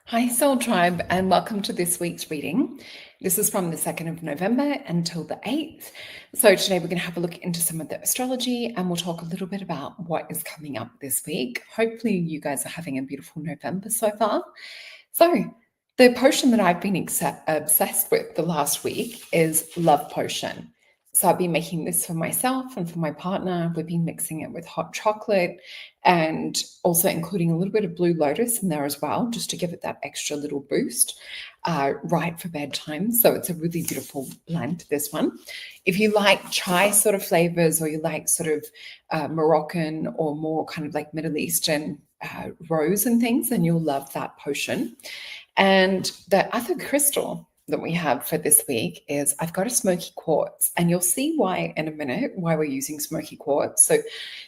Hi, Soul Tribe, and welcome to this week's reading. This is from the 2nd of November until the 8th. So today we're going to have a look into some of the astrology and we'll talk a little bit about what is coming up this week. Hopefully you guys are having a beautiful November so far. So the potion that I've been obsessed with the last week is Love Potion. So I've been making this for myself and for my partner. We've been mixing it with hot chocolate and also including a little bit of Blue Lotus in there as well, just to give it that extra little boost right for bedtime. So it's a really beautiful blend, this one. If you like chai sort of flavors, or you like sort of Moroccan or more kind of like Middle Eastern rose and things, then you'll love that potion. And the other crystal that we have for this week is I've got a smoky quartz, and you'll see why in a minute, why we're using smoky quartz. So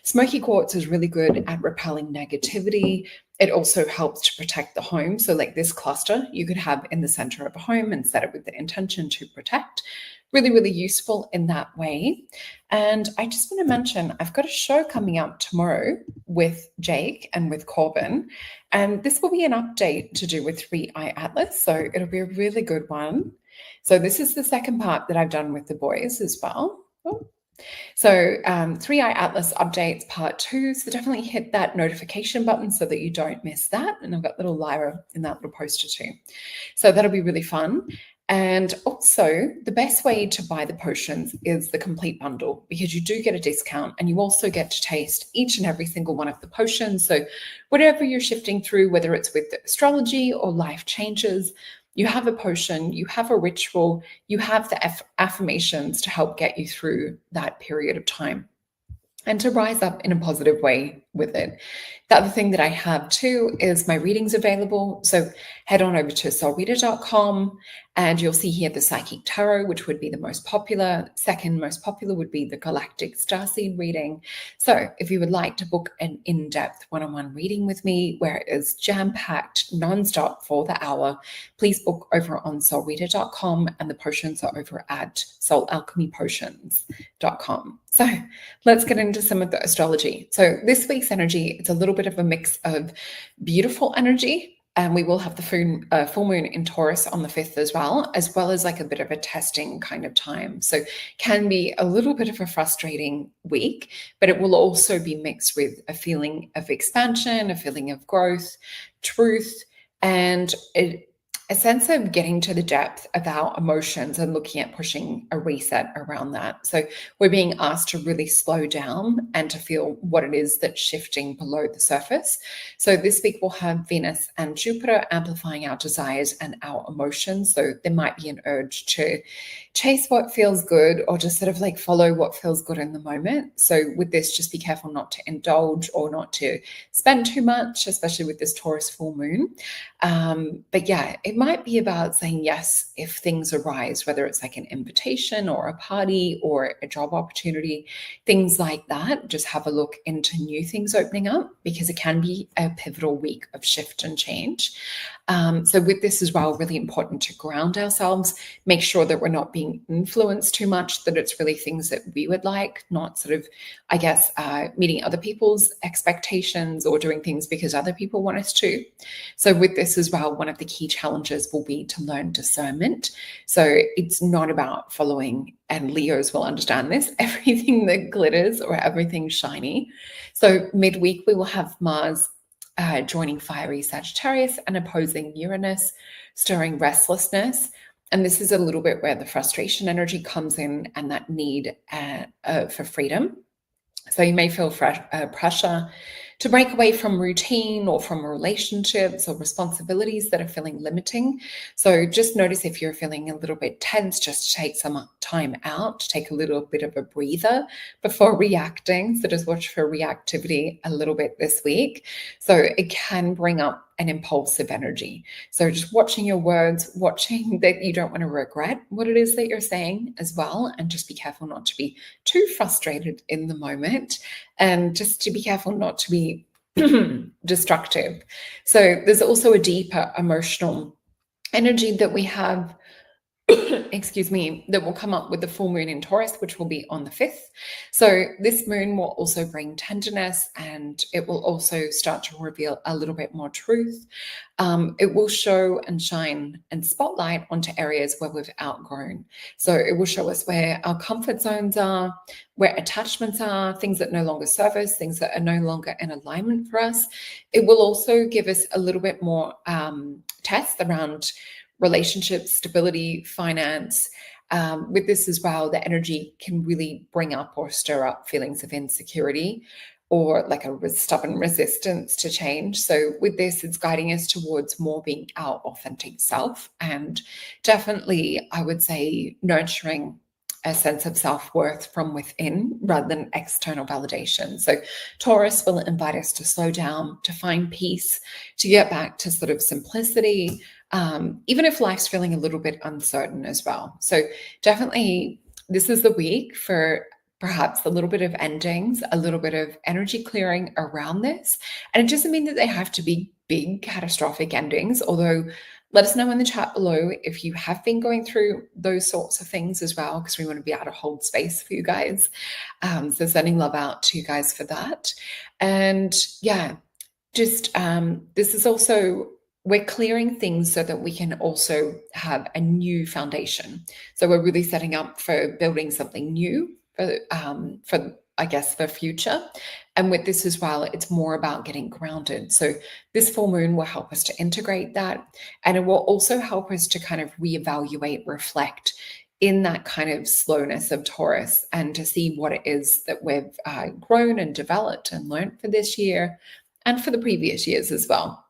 smoky quartz is really good at repelling negativity. It also helps to protect the home. So like this cluster you could have in the center of a home and set it with the intention to protect. Really, really useful in that way. And I just want to mention, I've got a show coming out tomorrow with Jake and with Corbin, and this will be an update to do with 3i Atlas. So it'll be a really good one. So this is the second part that I've done with the boys as well. So 3i Atlas updates part 2. So definitely hit that notification button so that you don't miss that. And I've got little Lyra in that little poster too. So that'll be really fun. And also, the best way to buy the potions is the complete bundle, because you do get a discount and you also get to taste each and every single one of the potions. So whatever you're shifting through, whether it's with astrology or life changes, you have a potion, you have a ritual, you have the affirmations to help get you through that period of time and to rise up in a positive way with it. The other thing that I have too is my readings available. So head on over to solreta.com and you'll see here the Psychic Tarot, which would be the most popular. Second most popular would be the Galactic Starseed reading. So if you would like to book an in-depth one-on-one reading with me where it is jam-packed nonstop for the hour, please book over on solreta.com, and the potions are over at alchemypotions.com. So let's get into some of the astrology. So this week's energy, it's a little bit of a mix of beautiful energy, and we will have the full moon in Taurus on the 5th as well as like a bit of a testing kind of time. So can be a little bit of a frustrating week, but it will also be mixed with a feeling of expansion, a feeling of growth, truth, and a sense of getting to the depth of our emotions and looking at pushing a reset around that. So we're being asked to really slow down and to feel what it is that's shifting below the surface. So this week we'll have Venus and Jupiter amplifying our desires and our emotions. So there might be an urge to chase what feels good, or just sort of like follow what feels good in the moment. So with this, just be careful not to indulge or not to spend too much, especially with this Taurus full moon. But yeah, it might be about saying yes if things arise, whether it's like an invitation or a party or a job opportunity, things like that. Just have a look into new things opening up, because it can be a pivotal week of shift and change. So with this as well, really important to ground ourselves, make sure that we're not being influenced too much, that it's really things that we would like, not sort of, I guess, meeting other people's expectations or doing things because other people want us to. So with this as well, one of the key challenges will be to learn discernment. So it's not about following, and Leos will understand this, everything that glitters or everything shiny. So midweek, we will have Mars joining fiery Sagittarius and opposing Uranus, stirring restlessness. And this is a little bit where the frustration energy comes in and that need for freedom. So you may feel pressure to break away from routine or from relationships or responsibilities that are feeling limiting. So just notice if you're feeling a little bit tense, just take some time out, take a little bit of a breather before reacting. So just watch for reactivity a little bit this week. So it can bring up an impulsive energy. So just watching your words, watching that you don't want to regret what it is that you're saying as well. And just be careful not to be too frustrated in the moment, and just to be careful not to be destructive. So there's also a deeper emotional energy that we have excuse me, that will come up with the full moon in Taurus, which will be on the 5th. So this moon will also bring tenderness, and it will also start to reveal a little bit more truth. It will show and shine and spotlight onto areas where we've outgrown. So it will show us where our comfort zones are, where attachments are, things that no longer serve us, things that are no longer in alignment for us. It will also give us a little bit more tests around relationships, stability, finance. With this as well, the energy can really bring up or stir up feelings of insecurity or like a stubborn resistance to change. So with this, it's guiding us towards more being our authentic self, and definitely, I would say, nurturing a sense of self-worth from within rather than external validation. So Taurus will invite us to slow down, to find peace, to get back to sort of simplicity, even if life's feeling a little bit uncertain as well. So definitely, this is the week for perhaps a little bit of endings, a little bit of energy clearing around this. And it doesn't mean that they have to be big, catastrophic endings, although let us know in the chat below if you have been going through those sorts of things as well, because we want to be able to hold space for you guys. So sending love out to you guys for that. And yeah, just this is also, we're clearing things so that we can also have a new foundation. So we're really setting up for building something new for I guess the future. And with this as well, it's more about getting grounded. So this full moon will help us to integrate that, and it will also help us to kind of reevaluate, reflect in that kind of slowness of Taurus, and to see what it is that we've grown and developed and learned for this year and for the previous years as well.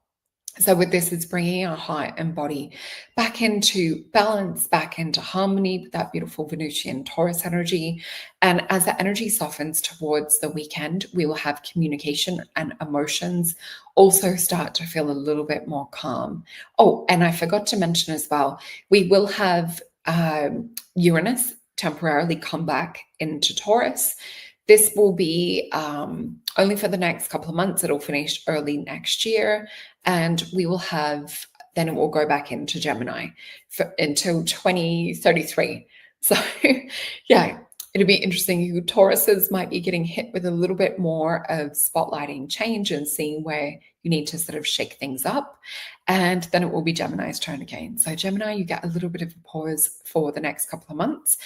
So with this, it's bringing our heart and body back into balance, back into harmony with that beautiful Venusian Taurus energy. And as the energy softens towards the weekend, we will have communication and emotions also start to feel a little bit more calm. Oh, and I forgot to mention as well, we will have Uranus temporarily come back into Taurus. This will be only for the next couple of months. It'll finish early next year. And we will have, then it will go back into Gemini until 2033. So yeah, it'll be interesting. Tauruses might be getting hit with a little bit more of spotlighting change and seeing where you need to sort of shake things up. And then it will be Gemini's turn again. So Gemini, you get a little bit of a pause for the next couple of months.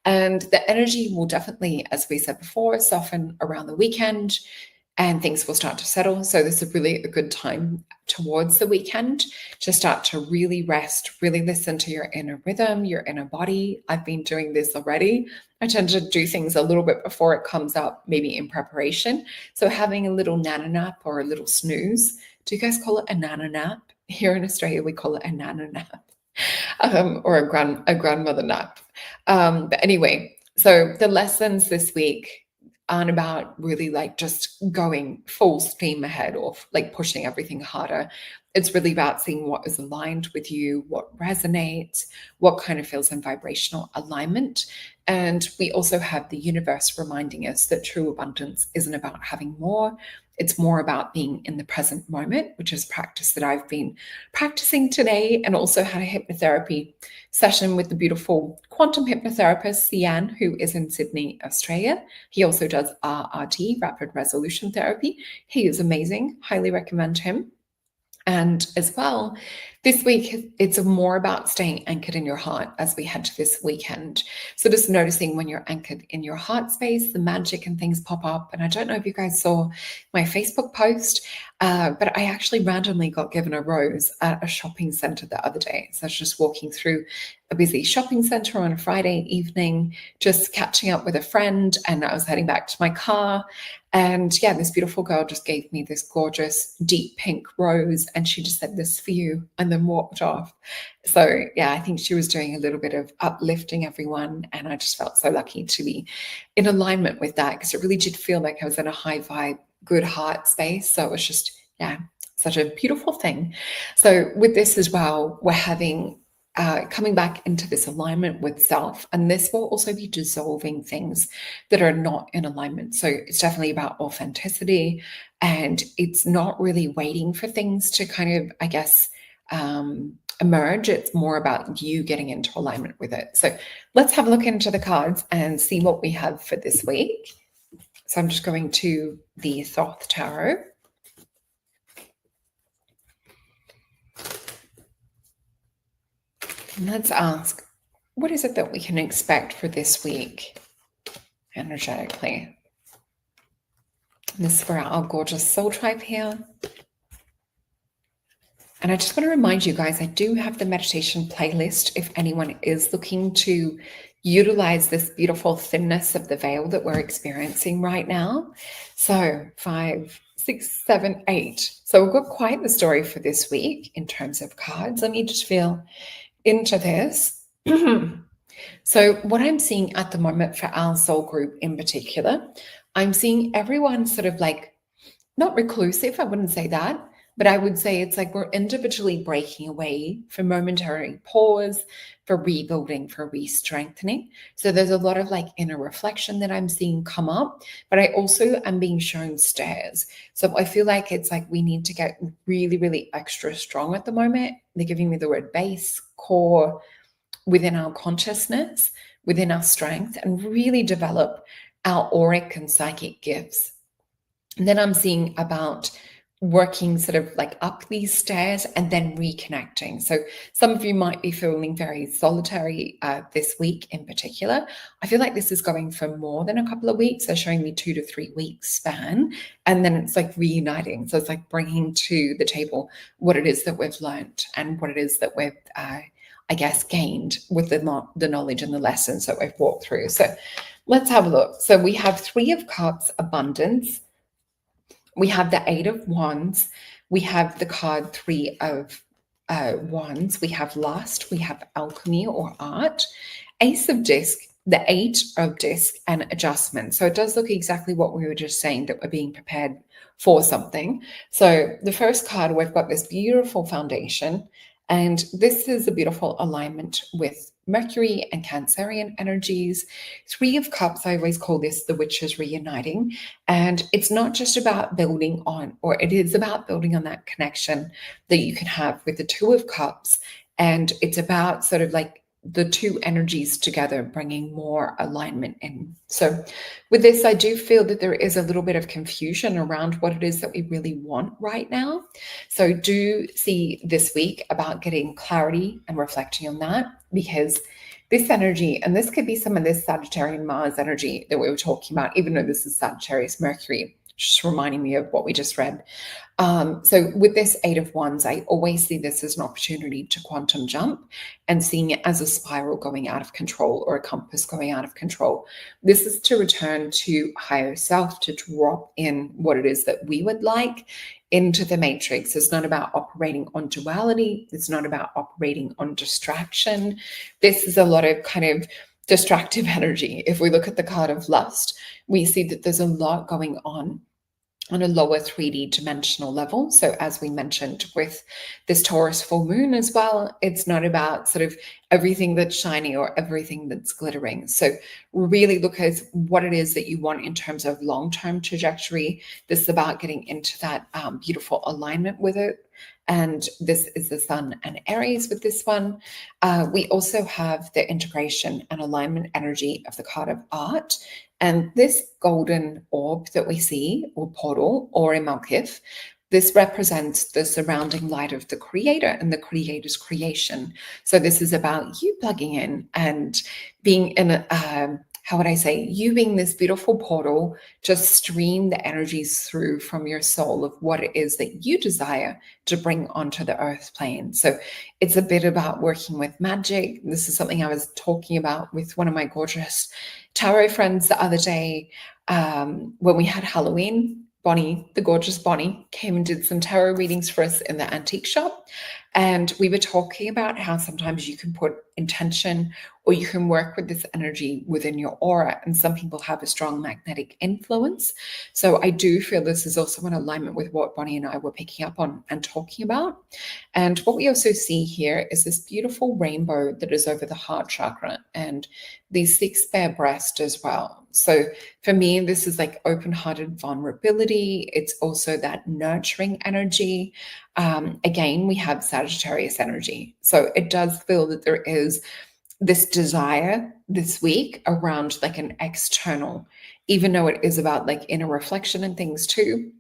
And the energy will definitely, as we said before, soften around the weekend, and things will start to settle. So this is really a good time towards the weekend to start to really rest, really listen to your inner rhythm, your inner body. I've been doing this already. I tend to do things a little bit before it comes up, maybe in preparation. So having a little nana nap or a little snooze. Do you guys call it a nana nap? Here in Australia, we call it a nana nap. Or a grandmother nap. But anyway, so the lessons this week aren't about really like just going full steam ahead or like pushing everything harder. It's really about seeing what is aligned with you, what resonates, what kind of feels in vibrational alignment. And we also have the universe reminding us that true abundance isn't about having more. It's more about being in the present moment, which is practice that I've been practicing today, and also had a hypnotherapy session with the beautiful quantum hypnotherapist, Sian, who is in Sydney, Australia. He also does RRT, rapid resolution therapy. He is amazing. Highly recommend him. And as well, this week, it's more about staying anchored in your heart as we head to this weekend. So just noticing when you're anchored in your heart space, the magic and things pop up. And I don't know if you guys saw my Facebook post, but I actually randomly got given a rose at a shopping center the other day. So I was just walking through a busy shopping center on a Friday evening, just catching up with a friend, and I was heading back to my car. And yeah, this beautiful girl just gave me this gorgeous deep pink rose, and she just said, "This for you," and then walked off. So yeah, I think she was doing a little bit of uplifting everyone, and I just felt so lucky to be in alignment with that, because it really did feel like I was in a high vibe, good heart space. So it was just, yeah, such a beautiful thing. So with this as well, we're having coming back into this alignment with self, and this will also be dissolving things that are not in alignment. So it's definitely about authenticity, and it's not really waiting for things to kind of, I guess, emerge. It's more about you getting into alignment with it. So let's have a look into the cards and see what we have for this week. So I'm just going to the Thoth Tarot. And let's ask, what is it that we can expect for this week energetically? And this is for our gorgeous soul tribe here. And I just want to remind you guys, I do have the meditation playlist if anyone is looking to utilize this beautiful thinness of the veil that we're experiencing right now. So 5, 6, 7, 8. So we've got quite the story for this week in terms of cards. Let me just feel into this. So what I'm seeing at the moment for our soul group in particular, I'm seeing everyone sort of like, not reclusive, I wouldn't say that, but I would say it's like we're individually breaking away for momentary pause, for rebuilding, for re-strengthening. So there's a lot of like inner reflection that I'm seeing come up, but I also am being shown stairs. So I feel like it's like we need to get really, really extra strong at the moment. They're giving me the word base, core, within our consciousness, within our strength, and really develop our auric and psychic gifts. And then I'm seeing about working sort of like up these stairs and then reconnecting. So some of you might be feeling very solitary this week in particular. I feel like this is going for more than a couple of weeks. They're showing me 2 to 3 weeks span. And then it's like reuniting. So it's like bringing to the table what it is that we've learned and what it is that we've, I guess, gained with the knowledge and the lessons that we've walked through. So let's have a look. So we have 3 of Cups, abundance. We have the 8 of Wands. We have the card 3 of Wands. We have lust. We have alchemy or art. Ace of disc, the 8 of disc, and adjustment. So it does look exactly what we were just saying, that we're being prepared for something. So the first card, we've got this beautiful foundation. And this is a beautiful alignment with Mercury and Cancerian energies. 3 of Cups, I always call this the witches reuniting. And it's not just about building on, or it is about building on that connection that you can have with the 2 of Cups. And it's about sort of like the 2 energies together, bringing more alignment in. So with this, I do feel that there is a little bit of confusion around what it is that we really want right now. So do see this week about getting clarity and reflecting on that, because this energy, and this could be some of this Sagittarian Mars energy that we were talking about, even though this is Sagittarius Mercury, just reminding me of what we just read. So with this 8 of Wands, I always see this as an opportunity to quantum jump and seeing it as a spiral going out of control or a compass going out of control. This is to return to higher self, to drop in what it is that we would like into the matrix. It's not about operating on duality. It's not about operating on distraction. This is a lot of kind of distractive energy. If we look at the card of lust, we see that there's a lot going on a lower 3D dimensional level. So as we mentioned with this Taurus full moon as well, it's not about sort of everything that's shiny or everything that's glittering. So really look at what it is that you want in terms of long-term trajectory. This is about getting into that beautiful alignment with it. And this is the Sun and Aries with this one. We also have the integration and alignment energy of the card of art. And this golden orb that we see, or portal, or Imalkith, this represents the surrounding light of the creator and the creator's creation. So this is about you plugging in and being in a, how would I say, you being this beautiful portal, just stream the energies through from your soul of what it is that you desire to bring onto the earth plane. So it's a bit about working with magic. This is something I was talking about with one of my gorgeous tarot friends the other day when we had Halloween. Bonnie, the gorgeous Bonnie, came and did some tarot readings for us in the antique shop. And we were talking about how sometimes you can put intention or you can work with this energy within your aura. And some people have a strong magnetic influence. So I do feel this is also in alignment with what Bonnie and I were picking up on and talking about. And what we also see here is this beautiful rainbow that is over the heart chakra and the 6 bare breast as well. So for me, this is like open-hearted vulnerability. It's also that nurturing energy. Again, we have Sagittarius energy. So it does feel that there is this desire this week around like an external, even though it is about like inner reflection and things too.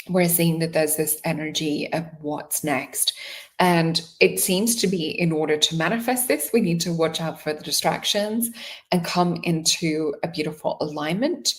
We're seeing that there's this energy of what's next. And it seems to be, in order to manifest this, we need to watch out for the distractions and come into a beautiful alignment.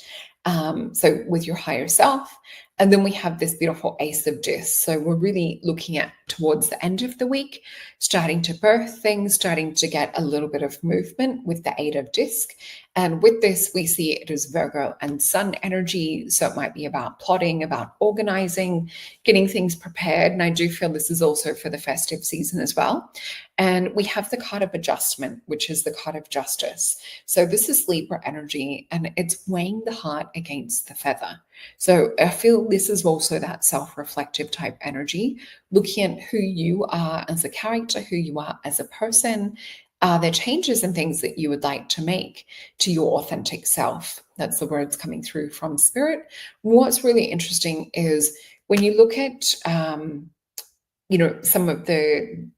So with your higher self. And then we have this beautiful Ace of Discs. So we're really looking at towards the end of the week, starting to birth things, starting to get a little bit of movement with the Eight of Disc. And with this, we see it as Virgo and Sun energy. So it might be about plotting, about organizing, getting things prepared. And I do feel this is also for the festive season as well. And we have the card of adjustment, which is the card of justice. So this is Libra energy, and it's weighing the heart against the feather. So I feel this is also that self-reflective type energy, looking at who you are as a character, who you are as a person. Are there changes and things that you would like to make to your authentic self? That's the words coming through from Spirit. What's really interesting is when you look at, some of the,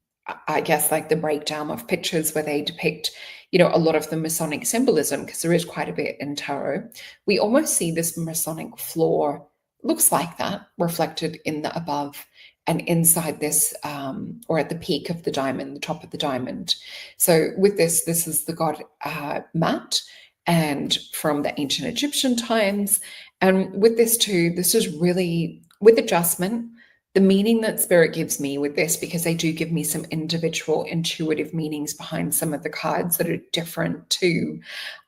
I guess, like the breakdown of pictures where they depict, a lot of the Masonic symbolism, because there is quite a bit in tarot. We almost see this Masonic floor looks like that reflected in the above and inside this, or at the peak of the diamond, the top of the diamond. So with this is the god Mat, and from the ancient Egyptian times. And with this too, this is really, with adjustment, the meaning that Spirit gives me with this, because they do give me some individual intuitive meanings behind some of the cards that are different to,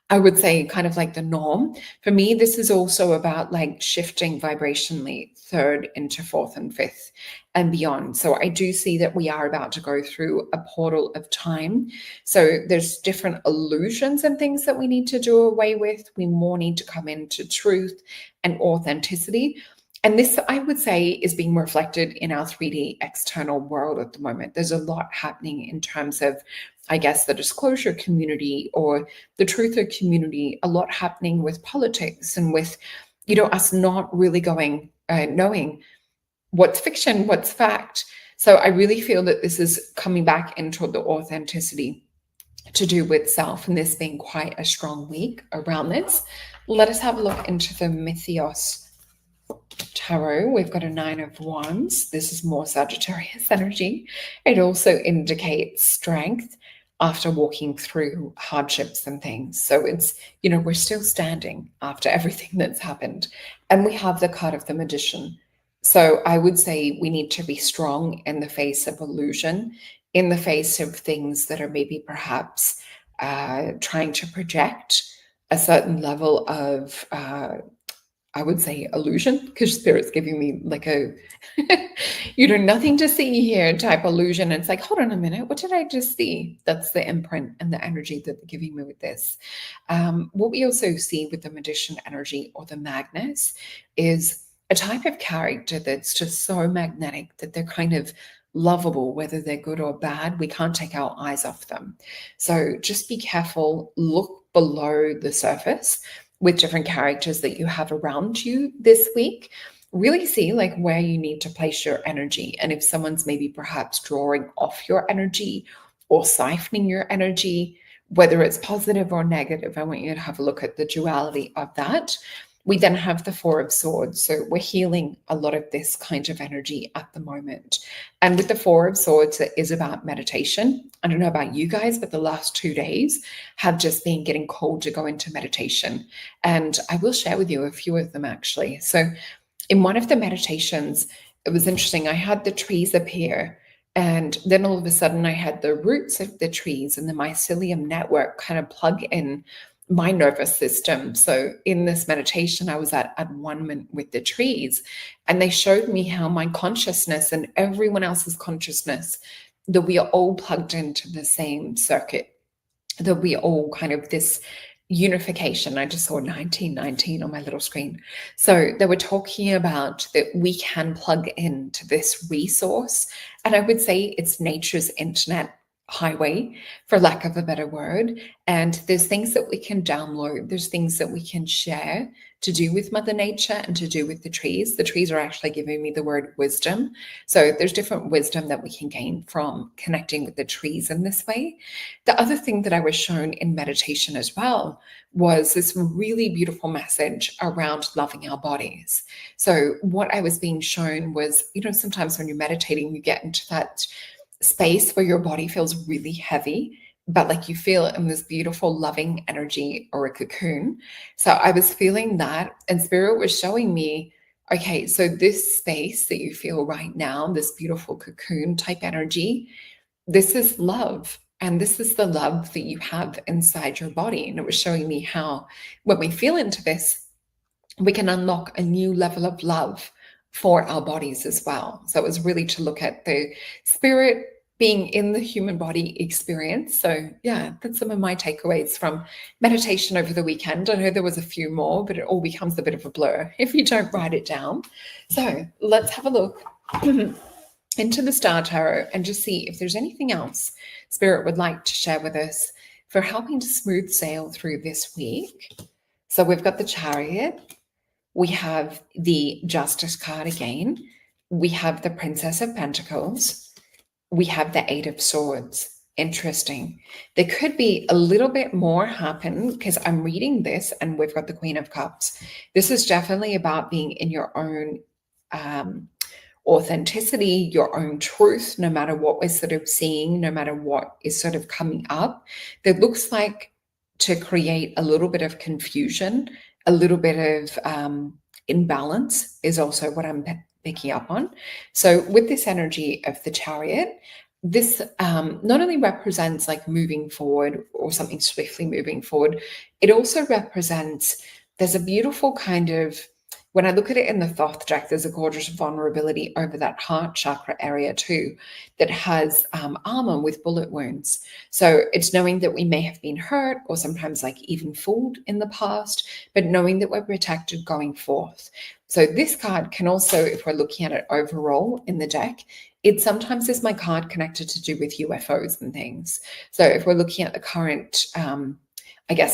I would say, kind of like the norm. For me, this is also about like shifting vibrationally third into fourth and fifth and beyond. So I do see that we are about to go through a portal of time. So there's different illusions and things that we need to do away with. We more need to come into truth and authenticity. And this, I would say, is being reflected in our 3D external world at the moment. There's a lot happening in terms of, I guess, the disclosure community or the truther community, a lot happening with politics and with, us not really knowing what's fiction, what's fact. So I really feel that this is coming back into the authenticity to do with self, and this being quite a strong week around this. Let us have a look into the Mythos Tarot. We've got a Nine of Wands. This is more Sagittarius energy. It also indicates strength after walking through hardships and things. So it's, we're still standing after everything that's happened. And we have the card of the Magician. So I would say we need to be strong in the face of illusion, in the face of things that are maybe perhaps trying to project a certain level of I would say illusion, because Spirit's giving me like a, nothing to see here type illusion. It's like, hold on a minute, what did I just see? That's the imprint and the energy that they're giving me with this. What we also see with the Magician energy or the Magnus is a type of character that's just so magnetic that they're kind of lovable, whether they're good or bad. We can't take our eyes off them. So just be careful, look below the surface with different characters that you have around you this week. Really see like where you need to place your energy. And if someone's maybe perhaps drawing off your energy or siphoning your energy, whether it's positive or negative, I want you to have a look at the duality of that. We then have the Four of Swords. So we're healing a lot of this kind of energy at the moment. And with the Four of Swords, it is about meditation. I don't know about you guys, but the last 2 days have just been getting called to go into meditation. And I will share with you a few of them actually. So in one of the meditations, it was interesting. I had the trees appear, and then all of a sudden I had the roots of the trees and the mycelium network kind of plug in my nervous system. So in this meditation, I was at one with the trees, and they showed me how my consciousness and everyone else's consciousness, that we are all plugged into the same circuit, that we all kind of this unification. I just saw 1919 on my little screen. So they were talking about that we can plug into this resource. And I would say it's nature's internet highway, for lack of a better word. And there's things that we can download. There's things that we can share to do with Mother Nature and to do with the trees. The trees are actually giving me the word wisdom. So there's different wisdom that we can gain from connecting with the trees in this way. The other thing that I was shown in meditation as well was this really beautiful message around loving our bodies. So what I was being shown was, sometimes when you're meditating, you get into that space where your body feels really heavy, but like you feel it in this beautiful loving energy or a cocoon. So I was feeling that, and Spirit was showing me, okay, so this space that you feel right now, this beautiful cocoon type energy, this is love. And this is the love that you have inside your body. And it was showing me how when we feel into this, we can unlock a new level of love for our bodies as well. So it was really to look at the spirit being in the human body experience. So yeah, that's some of my takeaways from meditation over the weekend. I know there was a few more, but it all becomes a bit of a blur if you don't write it down. So let's have a look into the Star Tarot and just see if there's anything else Spirit would like to share with us for helping to smooth sail through this week. So we've got the Chariot. We have the Justice card again. We have the Princess of Pentacles. We have the Eight of Swords. Interesting. There could be a little bit more happen because I'm reading this and we've got the Queen of Cups. This is definitely about being in your own authenticity, your own truth, no matter what we're sort of seeing, no matter what is sort of coming up. That looks like to create a little bit of confusion, a little bit of imbalance is also what I'm picking up on. So with this energy of the Chariot, this not only represents like moving forward or something swiftly moving forward, it also represents, there's a beautiful kind of, when I look at it in the Thoth deck, there's a gorgeous vulnerability over that heart chakra area too, that has armor with bullet wounds. So it's knowing that we may have been hurt or sometimes like even fooled in the past, but knowing that we're protected going forth. So this card can also, if we're looking at it overall in the deck, it sometimes is my card connected to do with UFOs and things. So if we're looking at the current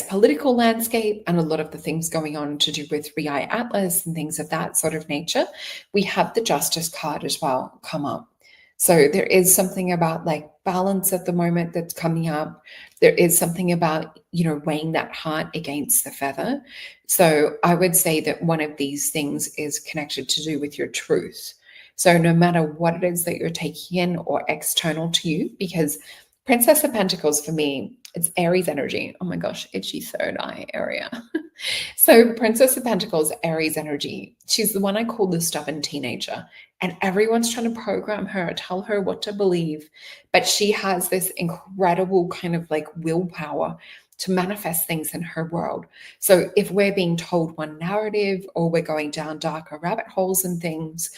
political landscape and a lot of the things going on to do with Rii Atlas and things of that sort of nature, we have the Justice card as well come up. So there is something about like balance at the moment that's coming up. There is something about, weighing that heart against the feather. So I would say that one of these things is connected to do with your truth. So no matter what it is that you're taking in or external to you, because Princess of Pentacles for me, it's Aries energy. Oh my gosh, itchy third eye area. So Princess of Pentacles, Aries energy. She's the one I call the stubborn teenager. And everyone's trying to program her, tell her what to believe. But she has this incredible kind of like willpower to manifest things in her world. So if we're being told one narrative or we're going down darker rabbit holes and things,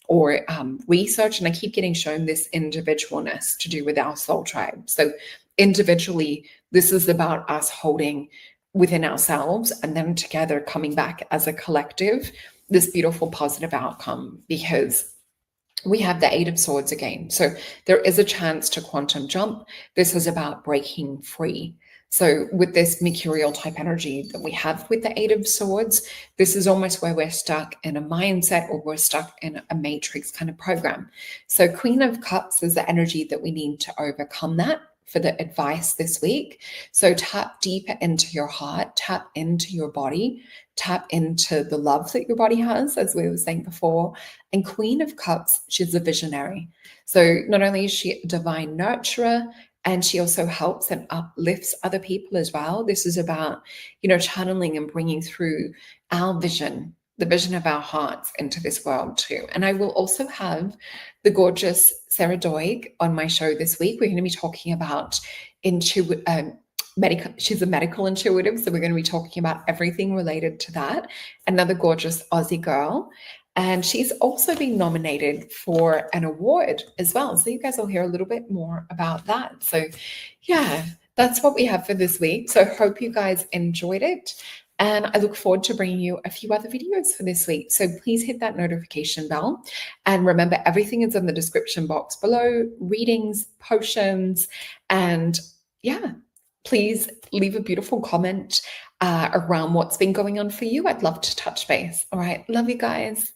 or research, and I keep getting shown this individualness to do with our soul tribe. So individually, this is about us holding within ourselves and then together coming back as a collective, this beautiful positive outcome, because we have the Eight of Swords again. So there is a chance to quantum jump. This is about breaking free. So with this mercurial type energy that we have with the Eight of Swords, this is almost where we're stuck in a mindset or we're stuck in a matrix kind of program. So Queen of Cups is the energy that we need to overcome that for the advice this week. So tap deeper into your heart, tap into your body, tap into the love that your body has, as we were saying before. And Queen of Cups, she's a visionary. So not only is she a divine nurturer, and she also helps and uplifts other people as well. This is about, channeling and bringing through our vision, the vision of our hearts into this world too. And I will also have the gorgeous Sarah Doig on my show this week. We're going to be talking about she's a medical intuitive, so we're going to be talking about everything related to that. Another gorgeous Aussie girl. And she's also been nominated for an award as well. So you guys will hear a little bit more about that. So yeah, that's what we have for this week. So hope you guys enjoyed it. And I look forward to bringing you a few other videos for this week. So please hit that notification bell. And remember, everything is in the description box below, readings, potions, and yeah, please leave a beautiful comment around what's been going on for you. I'd love to touch base. All right. Love you guys.